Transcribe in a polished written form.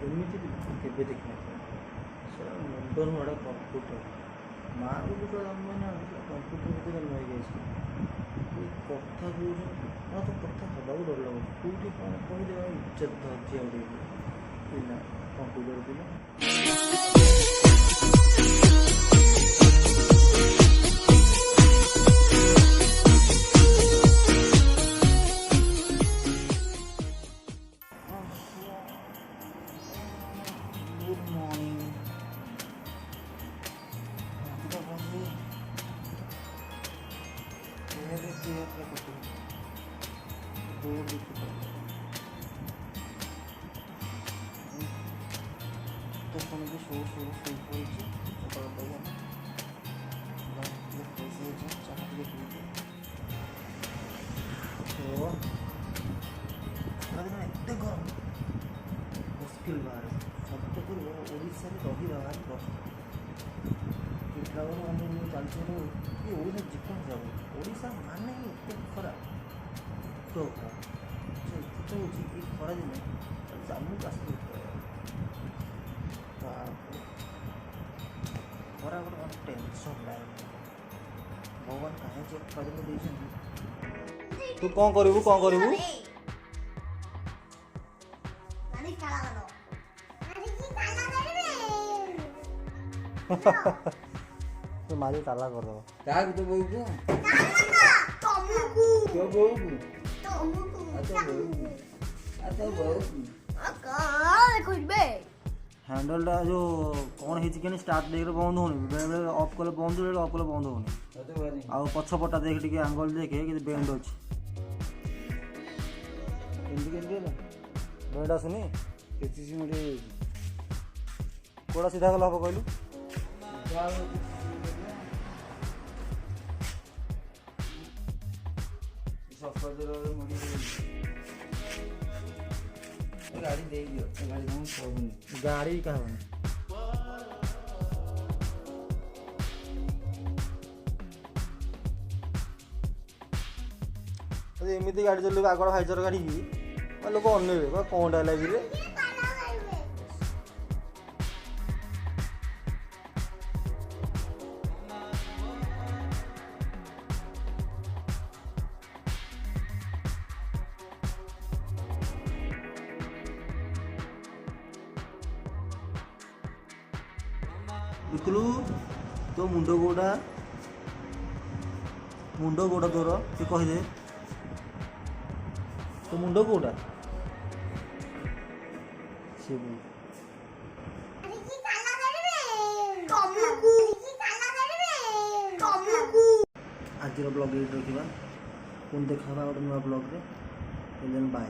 ଏମିତି କେବେ ଦେଖିନଥିଲା। ସେଟା ମଣ୍ଡନ ଗୋଟେ କମ୍ପ୍ୟୁଟର ମାଆ ବୋଲି ତ ଜନ୍ମ ହେଇନାହାନ୍ତି, କମ୍ପ୍ୟୁଟର ଭିତରେ ଜନ୍ମ ହେଇଯାଇଛି। କଥା କହୁଛନ୍ତି ମୋତେ କଥା ହେବାକୁ ଡର ଲାଗୁଛି। କେଉଁଠି କ'ଣ କହିଦେବା ଇଜ୍ଜତ ଧରିଛି ଆଉ ପିଲା କମ୍ପ୍ୟୁଟର ପିଲା। Good morning. मेरे चेयर पे कुछ दूर दिख तो समझे शो पड़ी सकाल पाइया चाह पीते तो एत गरम मुस्किल बाहर सब ओडिशा रहा भारी कष्ट। चलते ये ओडिशा जेको जाऊ ओडिशा माने एत खरा तो खरा ये खरा दिन जम्मू काश्मीर खरा गोटे टेंशन लागे भगवान कहीं चेक कर तू कौन करू तो मारी ताला कर दो ताक तो बहू को तमको तो बहू को तमको अच्छा बहू का कुछ बे हैंडल टा जो कौन हिच के स्टार्ट देख बंद होनी बेले बेले ऑफ कले बंद बेले ऑफ कले बंद होनी आ पछ पटा देख टिके एंगल देखे कि बेंड अछि एंडी के ना बेंड आसुनी केसी मोटे कोड़ा सीधा गला हो कहलु गाड़ी दे दियो गाड़ी कहाँ बनी एमती गाड़ी चल आगड़ भाईचर गाड़ी लोक अनेबे कौन डायलॉग रे देखलु तो मुंड गोड़ा तोर तू कहीदे तो मुंड गोड़ा आज ब्लॉग रखा पुणी देखा गोटे नुआ ब्लॉग रे बाय।